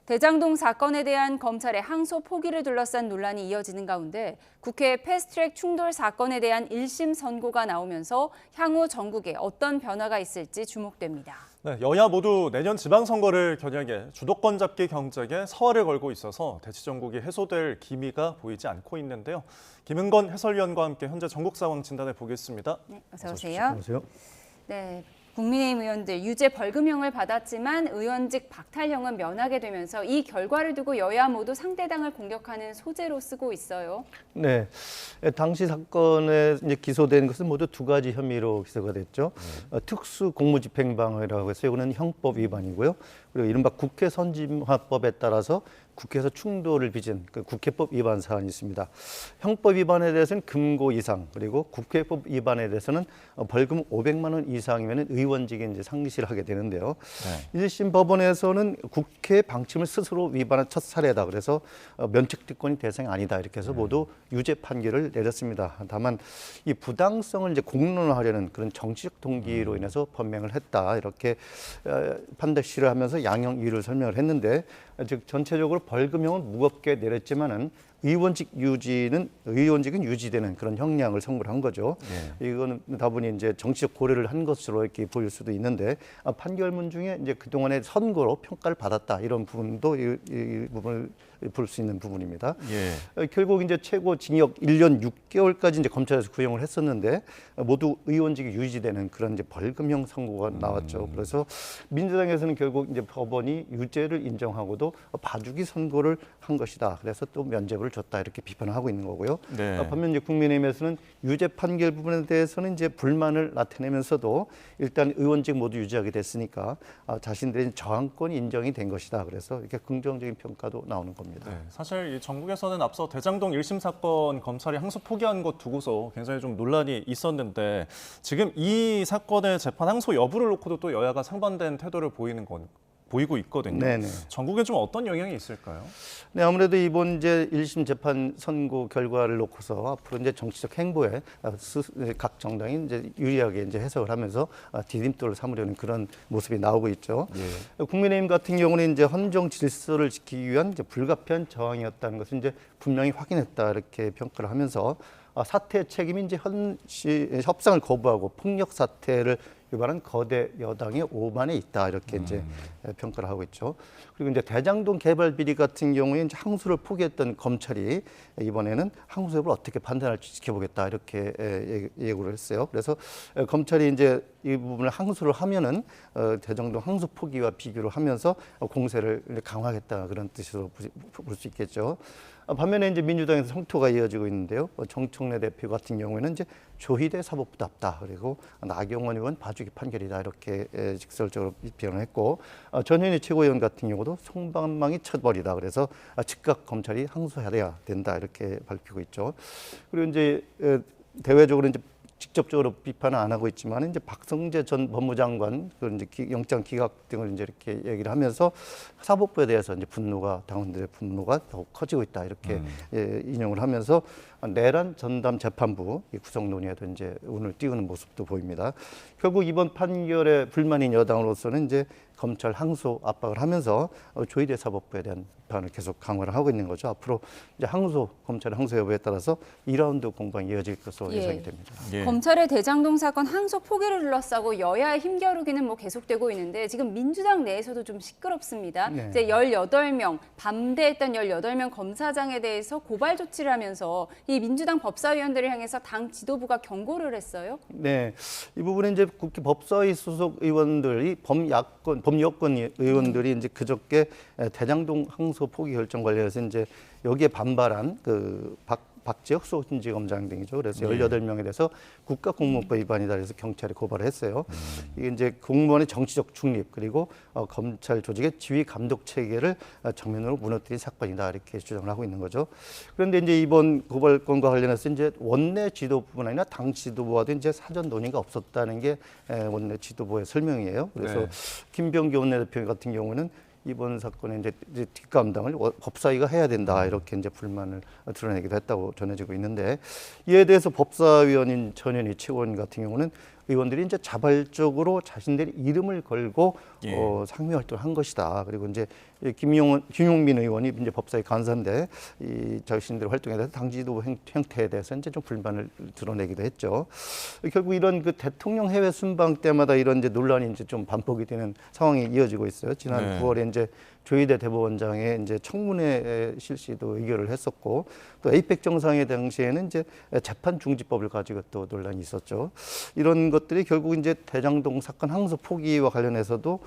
대장동 사건에 대한 검찰의 항소 포기를 둘러싼 논란이 이어지는 가운데 국회 패스트트랙 충돌 사건에 대한 1심 선고가 나오면서 향후 전국에 어떤 변화가 있을지 주목됩니다. 네, 여야 모두 내년 지방선거를 겨냥해 주도권 잡기 경쟁에 서화를 걸고 있어서 대치정국이 해소될 기미가 보이지 않고 있는데요. 김은건 해설위원과 함께 현재 전국 상황 진단해 보겠습니다. 네, 어서 오세요. 안녕하세요. 네, 국민의힘 의원들 유죄 벌금형을 받았지만 의원직 박탈형은 면하게 되면서 이 결과를 두고 여야 모두 상대당을 공격하는 소재로 쓰고 있어요. 네, 당시 사건에 이제 기소된 것은 모두 두 가지 혐의로 기소가 됐죠. 특수 공무집행방해라고 해서 이거는 형법 위반이고요. 그리고 이른바 국회 선진화법에 따라서 국회에서 충돌을 빚은 그 국회법 위반 사안이 있습니다. 형법 위반에 대해서는 금고 이상, 그리고 국회법 위반에 대해서는 벌금 500만 원 이상이면 의원직에 이제 상실을 하게 되는데요. 네. 1심 법원에서는 국회 방침을 스스로 위반한 첫 사례다. 그래서 면책특권이 대상이 아니다. 이렇게 해서 모두 유죄 판결을 내렸습니다. 다만 이 부당성을 이제 공론화하려는 그런 정치적 동기로 인해서 법명을 했다. 이렇게 판단시를 하면서 양형 이유를 설명을 했는데, 즉 전체적으로 벌금형은 무겁게 내렸지만은 의원직은 유지되는 그런 형량을 선고를 한 거죠. 네. 이거는 다분히 이제 정치적 고려를 한 것으로 이렇게 보일 수도 있는데, 판결문 중에 이제 그동안의 선고로 평가를 받았다 이런 부분도 이 부분을 볼 수 있는 부분입니다. 예. 결국 이제 최고 징역 1년 6개월까지 이제 검찰에서 구형을 했었는데 모두 의원직이 유지되는 그런 이제 벌금형 선고가 나왔죠. 그래서 민주당에서는 결국 이제 법원이 유죄를 인정하고도 봐주기 선고를 한 것이다. 그래서 또 면죄부를 줬다 이렇게 비판을 하고 있는 거고요. 네. 반면 이제 국민의힘에서는 유죄 판결 부분에 대해서는 이제 불만을 나타내면서도 일단 의원직 모두 유지하게 됐으니까 자신들의 저항권이 인정이 된 것이다. 그래서 이렇게 긍정적인 평가도 나오는 겁니다. 네, 사실 이 전국에서는 앞서 대장동 1심 사건 검찰이 항소 포기한 것 두고서 굉장히 좀 논란이 있었는데 지금 이 사건의 재판 항소 여부를 놓고도 또 여야가 상반된 태도를 보이고 있거든요. 네네. 전국에 좀 어떤 영향이 있을까요? 네, 아무래도 이번 이제 1심 재판 선고 결과를 놓고서 앞으로 이제 정치적 행보에 각 정당이 이제 유리하게 이제 해석을 하면서 디딤돌을 삼으려는 그런 모습이 나오고 있죠. 예. 국민의힘 같은 경우는 이제 헌정 질서를 지키기 위한 이제 불가피한 저항이었다는 것을 이제 분명히 확인했다 이렇게 평가를 하면서 사퇴 책임이 이제 협상을 거부하고 폭력 사태를 유발한 거대 여당의 오만에 있다 이렇게 이제 평가를 하고 있죠. 그리고 이제 대장동 개발 비리 같은 경우에 이제 항소를 포기했던 검찰이 이번에는 항소 여부를 어떻게 판단할지 지켜보겠다 이렇게 예고를 했어요. 그래서 검찰이 이제 이 부분을 항소를 하면은 대장동 항소 포기와 비교를 하면서 공세를 강화하겠다 그런 뜻으로 볼 수 있겠죠. 반면에 이제 민주당에서 성토가 이어지고 있는데요. 정청래 대표 같은 경우에는 이제 조희대 사법부답다. 그리고 나경원 의원 봐주기 판결이다. 이렇게 직설적으로 비판을 했고 전현희 최고위원 같은 경우도 송방망이 처벌이다. 그래서 즉각 검찰이 항소해야 된다. 이렇게 밝히고 있죠. 그리고 이제 대외적으로 이제 직접적으로 비판은 안 하고 있지만 이제 박성재 전 법무장관 그 이제 영장 기각 등을 이제 이렇게 얘기를 하면서 사법부에 대해서 이제 당원들의 분노가 더욱 커지고 있다 이렇게 인용을 하면서 내란 전담 재판부 구성 논의에도 이제 운을 띄우는 모습도 보입니다. 결국 이번 판결에 불만인 여당으로서는 이제 검찰 항소 압박을 하면서 조희대 사법부에 대한 비판을 계속 강화를 하고 있는 거죠. 앞으로 이제 검찰의 항소 여부에 따라서 2라운드 공방이 이어질 것으로 예상이 됩니다. 예. 검찰의 대장동 사건 항소 포기를 둘러싸고 여야의 힘겨루기는 뭐 계속되고 있는데 지금 민주당 내에서도 좀 시끄럽습니다. 네. 이제 18명, 반대했던 18명 검사장에 대해서 고발 조치를 하면서 이 민주당 법사위원들을 향해서 당 지도부가 경고를 했어요. 네, 이 부분은 이제 국회 법사위 소속 의원들이 범여권 의원들이 이제 그저께 대장동 항소 포기 결정 관련해서 이제 여기에 반발한 박지혁 수원지검장 등이죠. 그래서 18명에 대해서 국가공무원법 위반이다 그래서 경찰에 고발을 했어요. 이게 이제 공무원의 정치적 중립 그리고 검찰 조직의 지휘 감독 체계를 정면으로 무너뜨린 사건이다 이렇게 주장을 하고 있는 거죠. 그런데 이제 이번 고발건과 관련해서 이제 원내 지도부뿐 아니라 당 지도부와도 이제 사전 논의가 없었다는 게 원내 지도부의 설명이에요. 그래서 네. 김병기 원내대표 같은 경우는 이번 사건에 이제 뒷감당을 법사위가 해야 된다 이렇게 이제 불만을 드러내기도 했다고 전해지고 있는데 이에 대해서 법사위원인 전현희 최고위원 같은 경우는 의원들이 이제 자발적으로 자신들의 이름을 걸고 예. 상미 활동을 한 것이다. 그리고 이제 김용민 의원이 이제 법사위 간사인데 이 자신들의 활동에 대해서 당 지도부 형태에 대해서 이제 좀 불만을 드러내기도 했죠. 결국 이런 그 대통령 해외 순방 때마다 이런 이제 논란이 이제 좀 반복이 되는 상황이 이어지고 있어요. 지난 네. 9월에 이제 조희대 대법원장의 이제 청문회 실시도 의결을 했었고 또 에이펙 정상회 당시에는 이제 재판 중지법을 가지고 또 논란이 있었죠. 이런 것들이 결국 이제 대장동 사건 항소 포기와 관련해서도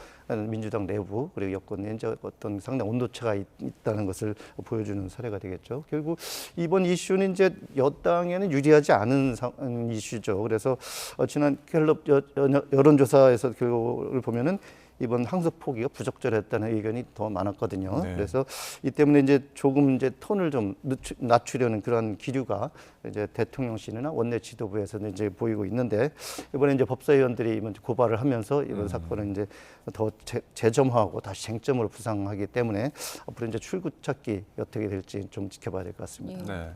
민주당 내부 그리고 여권에 이제 어떤 상당 온도차가 있다는 것을 보여주는 사례가 되겠죠. 결국 이번 이슈는 이제 여당에는 유리하지 않은 이슈죠. 그래서 지난 갤럽 여론조사에서 결과를 보면은 이번 항소 포기가 부적절했다는 의견이 더 많았거든요. 네. 그래서 이 때문에 이제 조금 이제 톤을 좀 낮추려는 그런 기류가 이제 대통령실이나 원내 지도부에서는 이제 보이고 있는데 이번에 이제 법사위원들이 이번 고발을 하면서 이번 사건을 이제 더 재점화하고 다시 쟁점으로 부상하기 때문에 앞으로 이제 출구 찾기 어떻게 될지 좀 지켜봐야 될 것 같습니다. 네.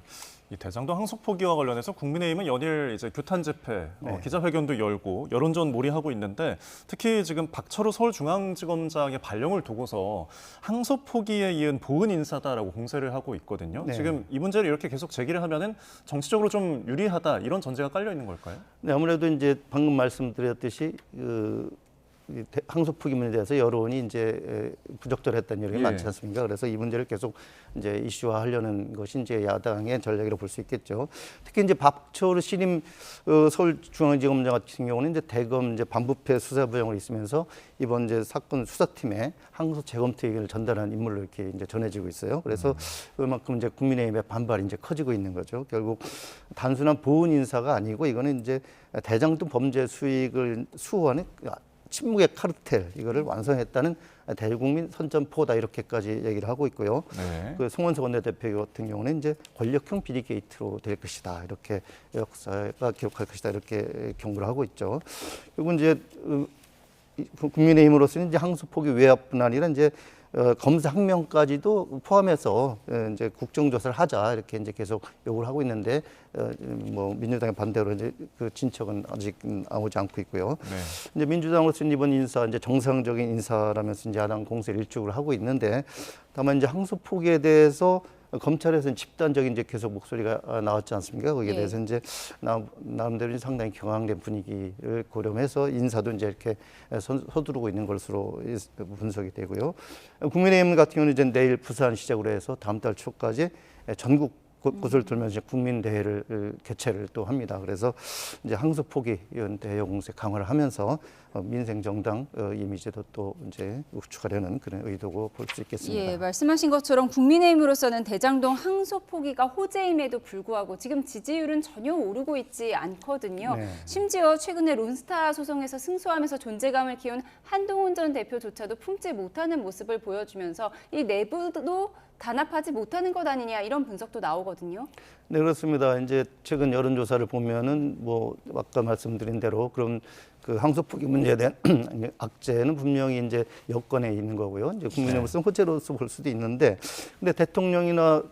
이 대장동 항소 포기와 관련해서 국민의힘은 연일 이제 규탄 집회, 기자회견도 열고 여론전 몰이하고 있는데 특히 지금 박철호 서울중앙지검장의 발령을 두고서 항소 포기에 이은 보은 인사다라고 공세를 하고 있거든요. 네. 지금 이 문제를 이렇게 계속 제기를 하면은 정치적으로 좀 유리하다 이런 전제가 깔려 있는 걸까요? 네, 아무래도 이제 방금 말씀드렸듯이 항소 포기문에 대해서 여론이 이제 부적절했다는 여론이 예. 많지 않습니까? 그래서 이 문제를 계속 이제 이슈화하려는 것이 이제 야당의 전략이라고 볼 수 있겠죠. 특히 이제 박철호 신임 서울중앙지검장 같은 경우는 이제 대검 이제 반부패 수사부장으로 있으면서 이번 이제 사건 수사팀에 항소 재검토 의견을 전달한 인물로 이렇게 이제 전해지고 있어요. 그래서 그만큼 이제 국민의힘의 반발이 이제 커지고 있는 거죠. 결국 단순한 보훈 인사가 아니고 이거는 이제 대장동 범죄 수익을 수호하는 침묵의 카르텔 이거를 완성했다는 대국민 선전포다 이렇게까지 얘기를 하고 있고요. 네. 그 송원석 원내대표 같은 경우는 이제 권력형 비리 게이트로 될 것이다 이렇게 역사가 기록할 것이다 이렇게 경고를 하고 있죠. 그리고 이제 국민의힘으로서는 이제 항소 포기 외압뿐 아니라 이제 검사 항명까지도 포함해서 이제 국정조사를 하자 이렇게 이제 계속 요구를 하고 있는데 뭐 민주당의 반대로 이제 그 진척은 아직 나오지 않고 있고요. 네. 이제 민주당으로서는 이번 인사 이제 정상적인 인사라면서 이제 야당 공세를 일축을 하고 있는데 다만 이제 항소 포기에 대해서 검찰에서는 집단적인 이제 계속 목소리가 나왔지 않습니까? 거기에 예. 대해서 이제 나름대로 상당히 경황된 분위기를 고려해서 인사도 이제 이렇게 서두르고 있는 것으로 분석이 되고요. 국민의힘 같은 경우는 이제 내일 부산 시작으로 해서 다음 달 초까지 전국 곳곳을 돌면서 국민대회를 개최를 또 합니다. 그래서 이제 항소 포기 이런 대외 공세 강화를 하면서 민생 정당 이미지도 또 이제 우축하려는 그런 의도고 볼 수 있겠습니다. 예, 말씀하신 것처럼 국민의힘으로서는 대장동 항소 포기가 호재임에도 불구하고 지금 지지율은 전혀 오르고 있지 않거든요. 네. 심지어 최근에 론스타 소송에서 승소하면서 존재감을 키운 한동훈 전 대표조차도 품지 못하는 모습을 보여주면서 이 내부도 단합하지 못하는 것 아니냐 이런 분석도 나오거든요. 네, 그렇습니다. 이제 최근 여론조사를 보면은 뭐 아까 말씀드린 대로 그럼 그 항소 포기 문제에 대한 악재는 분명히 이제 여권에 있는 거고요. 이제 국민의힘으로서는 호재로서 볼 수도 있는데, 근데 대통령이나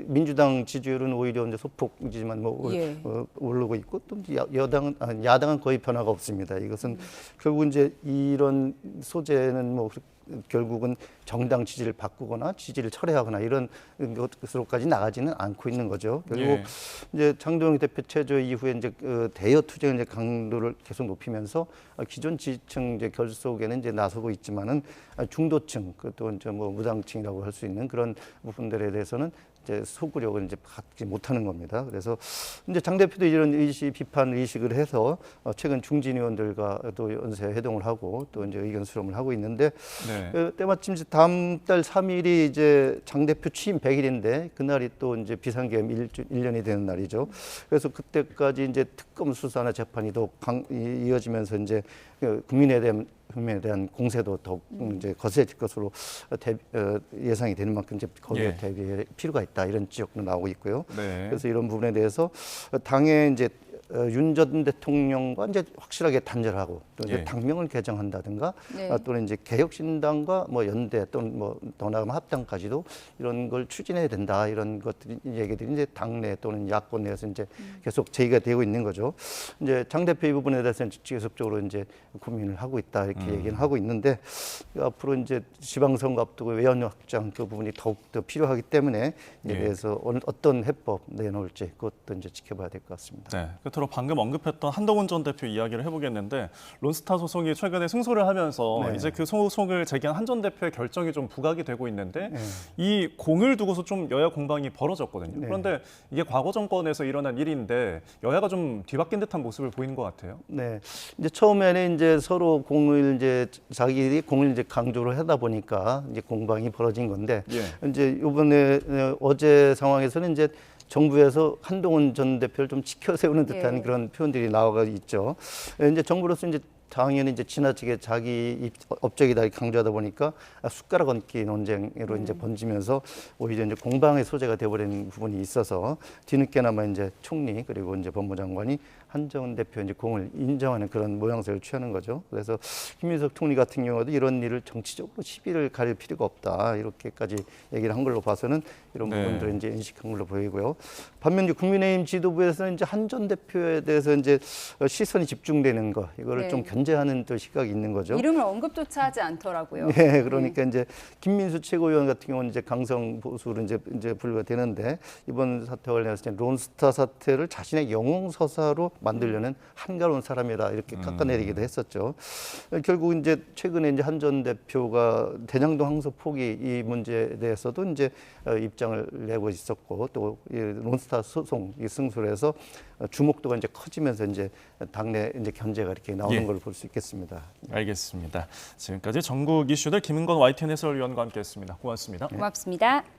민주당 지지율은 오히려 이제 소폭이지만 뭐 예. 오르고 있고 또 야당은 거의 변화가 없습니다. 이것은 결국 이제 이런 소재는 뭐 결국은 정당 지지를 바꾸거나 지지를 철회하거나 이런 것으로까지 나가지는 않고 있는 거죠. 결국 예. 이제 장동영 대표 체조 이후에 이제 대여 투쟁의 이제 강도를 계속 높이면서 기존 지지층 이제 결속에는 이제 나서고 있지만은 중도층 또 이제 뭐 무당층이라고 할 수 있는 그런 부분들에 대해서는 이제 소구력을 이제 갖지 못하는 겁니다. 그래서 이제 장 대표도 이런 비판 의식을 해서 최근 중진 의원들과 또 연쇄 회동을 하고 또 이제 의견 수렴을 하고 있는데 네. 때마침 이제 다음 달 3일이 이제 장 대표 취임 100일인데 그날이 또 이제 비상계엄 1년이 되는 날이죠. 그래서 그때까지 이제 특검 수사나 재판이 더 이어지면서 이제 국민에 대한 공세도 더욱 이제 거세질 것으로 예상이 되는 만큼 이제 거기에 예. 대비할 필요가 있다 이런 지적도 나오고 있고요. 네. 그래서 이런 부분에 대해서 당의 이제 윤 전 대통령과 이제 확실하게 단절하고 또 이제 예. 당명을 개정한다든가 네. 또는 이제 개혁신당과 뭐 연대 또는 뭐 더 나아가면 합당까지도 이런 걸 추진해야 된다 이런 것들이 얘기들이 이제 당내 또는 야권 내에서 이제 계속 제기가 되고 있는 거죠. 이제 장 대표 이 부분에 대해서는 계속적으로 이제 고민을 하고 있다 이렇게 얘기는 하고 있는데 앞으로 이제 지방선거 앞두고 외연 확장 그 부분이 더욱 더 필요하기 때문에 이에 예. 대해서 어떤 해법 내놓을지 그것도 이제 지켜봐야 될 것 같습니다. 네, 끝으로 방금 언급했던 한동훈 전 대표 이야기를 해보겠는데 론스타 소송이 최근에 승소를 하면서 네. 이제 그 소송을 제기한 한 전 대표의 결정이 좀 부각이 되고 있는데 네. 이 공을 두고서 좀 여야 공방이 벌어졌거든요. 네. 그런데 이게 과거 정권에서 일어난 일인데 여야가 좀 뒤바뀐 듯한 모습을 보이는 것 같아요. 네, 이제 처음에는 이제 서로 공을 이제 자기들이 공을 이제 강조를 하다 보니까 이제 공방이 벌어진 건데 예. 이제 이번에 어제 상황에서는 이제 정부에서 한동훈 전 대표를 좀 지켜 세우는 듯한 예. 그런 표현들이 나와가 있죠. 이제 정부로서 이제 당연히 이제 지나치게 자기 업적이다 이렇게 강조하다 보니까 숟가락 얹기 논쟁으로 이제 번지면서 오히려 이제 공방의 소재가 되어버린 부분이 있어서 뒤늦게나마 이제 총리 그리고 이제 법무장관이 한전 대표 이제 공을 인정하는 그런 모양새를 취하는 거죠. 그래서 김민석 총리 같은 경우도 이런 일을 정치적으로 시비를 가릴 필요가 없다 이렇게까지 얘기를 한 걸로 봐서는 이런 네. 부분들을 이제 인식한 걸로 보이고요. 반면 이제 국민의힘 지도부에서는 이제 한전 대표에 대해서 이제 시선이 집중되는 거 이거를 네. 좀 견제하는 또 시각이 있는 거죠. 이름을 언급조차 하지 않더라고요. 네, 그러니까 이제 김민수 최고위원 같은 경우는 이제 강성 보수로 이제 분류가 되는데 이번 사태 관련해서 이제 론스타 사태를 자신의 영웅 서사로 만들려는 한가로운 사람이다 이렇게 깎아내리기도 했었죠. 결국 이제 최근에 이제 한 전 대표가 대장동 항소 포기 이 문제에 대해서도 이제 입장을 내고 있었고 또 이 론스타 소송 이 승소를 해서 주목도가 이제 커지면서 이제 당내 이제 견제가 이렇게 나오는 예. 걸 볼 수 있겠습니다. 알겠습니다. 지금까지 전국 이슈들 김은건 YTN 해설위원과 함께했습니다. 고맙습니다. 고맙습니다.